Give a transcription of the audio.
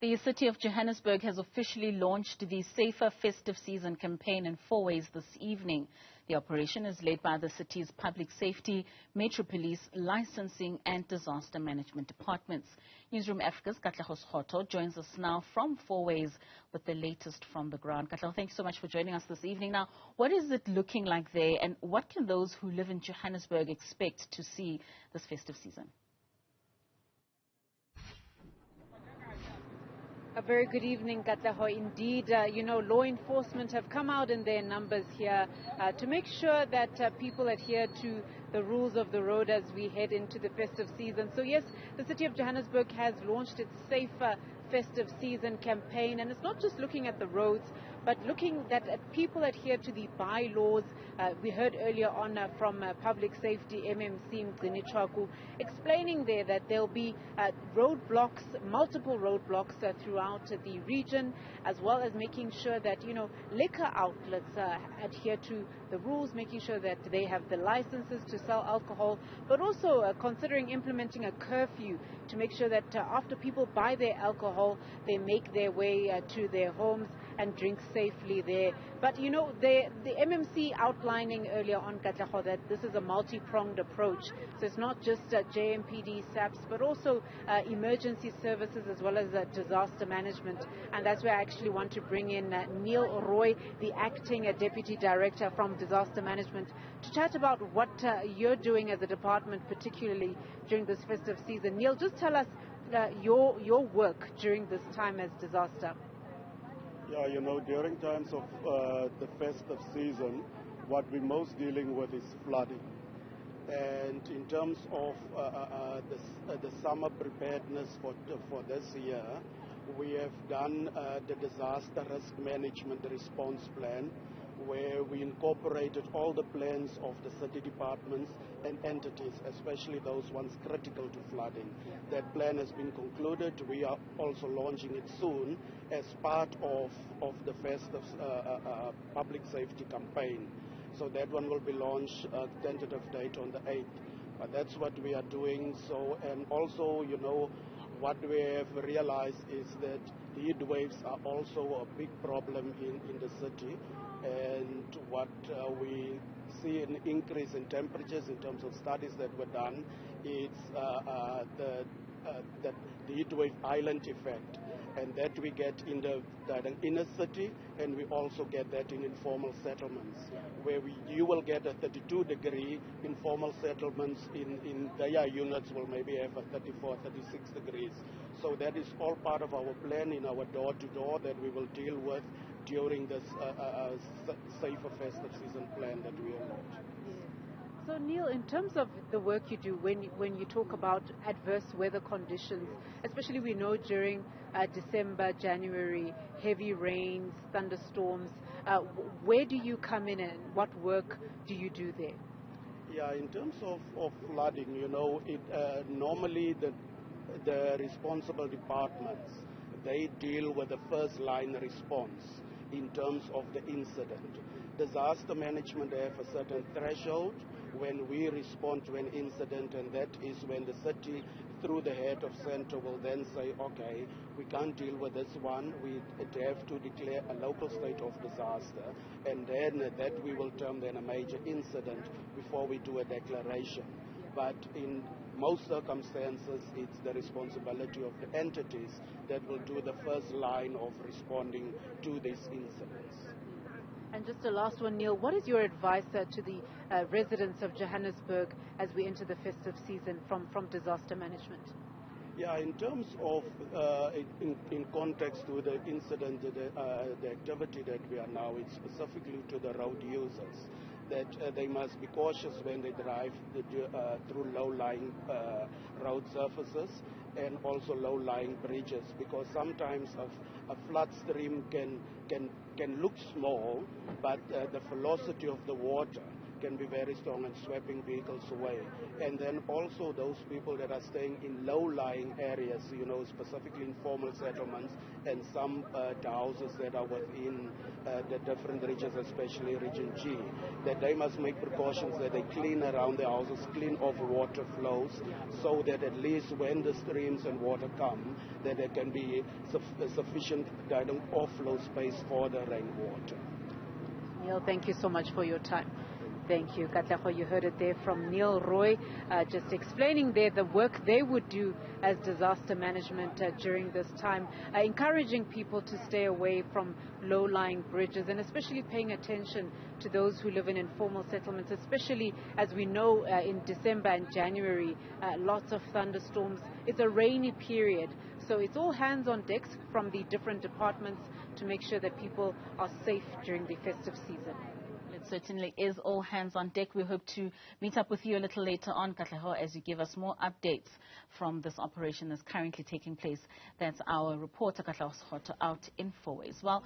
The City of Johannesburg has officially launched the Safer Festive season campaign in Fourways this evening. The operation is led by the city's public safety, metro police, licensing and disaster management departments. Newzroom Afrika's Katleho Sekhotho joins us now from Fourways with the latest from the ground. Katleho, thank you so much for joining us this evening. Now, what is it looking like there, and what can those who live in Johannesburg expect to see this festive season? A very good evening, Katleho. Indeed, law enforcement have come out in their numbers here to make sure that people adhere to the rules of the road as we head into the festive season. So yes, the City of Johannesburg has launched its Safer Festive season campaign, and it's not just looking at the roads, but looking that people adhere to the bylaws. We heard earlier on from Public Safety MMC Mgcinichaku explaining there that there'll be roadblocks, multiple roadblocks throughout the region, as well as making sure that, liquor outlets adhere to the rules, making sure that they have the licenses to sell alcohol, but also considering implementing a curfew to make sure that after people buy their alcohol, they make their way to their homes and drink safely there. But the MMC outlining earlier on, Katleho, that this is a multi-pronged approach. So it's not just JMPD, SAPS, but also emergency services as well as disaster management. And that's where I actually want to bring in Neil Rooi, the acting deputy director from disaster management, to chat about what you're doing as a department, particularly during this festive season. Neil, just tell us your work during this time as disaster. Yeah, during times of the festive season, what we're most dealing with is flooding. And in terms of the summer preparedness for this year, we have done the disaster risk management response plan, where we incorporated all the plans of the city departments and entities, especially those ones critical to flooding. That plan has been concluded. We are also launching it soon as part of the festive public safety campaign. So that one will be launched, tentative date on the 8th. But that's what we are doing. So, and also, what we have realized is that heat waves are also a big problem in the city. And what we see an increase in temperatures in terms of studies that were done, it's the heat wave island effect. And that we get in the inner city, and we also get that in informal settlements, where you will get a 32-degree informal settlements in their units will maybe have a 34, 36 degrees. So that is all part of our plan in our door-to-door that we will deal with during this Safer Festive season plan that we have launched. So Neil, in terms of the work you do when you talk about adverse weather conditions, especially we know during December, January, heavy rains, thunderstorms, where do you come in and what work do you do there? Yeah, in terms of flooding, normally the responsible departments, they deal with the first line response in terms of the incident. Disaster management have a certain threshold when we respond to an incident, and that is when the city, through the head of center, will then say, okay, we can't deal with this one, we have to declare a local state of disaster, and then that we will term then a major incident before we do a declaration. But in most circumstances, it's the responsibility of the entities that will do the first line of responding to these incidents. And just a last one, Neil, what is your advice to the residents of Johannesburg as we enter the festive season from disaster management? Yeah, in terms of, in context to the incident, the activity that we are now, it's specifically to the road users, that they must be cautious when they drive through low-lying road surfaces and also low-lying bridges, because sometimes a flood stream can look small, but the velocity of the water can be very strong in sweeping vehicles away. And then also those people that are staying in low-lying areas, specifically informal settlements and some houses that are within the different regions, especially Region G, that they must make precautions that they clean around their houses, clean off water flows, so that at least when the streams and water come, that there can be sufficient kind of offload space for the rainwater. Neil, thank you so much for your time. Thank you, Katleho. You heard it there from Neil Rooi, just explaining there the work they would do as disaster management during this time, encouraging people to stay away from low-lying bridges and especially paying attention to those who live in informal settlements, especially as we know in December and January, lots of thunderstorms. It's a rainy period, so it's all hands on decks from the different departments to make sure that people are safe during the festive season. It certainly is all hands on deck. We hope to meet up with you a little later on, Katleho, as you give us more updates from this operation that's currently taking place. That's our reporter, Katleho Sekhotho, out in Fourways. Well,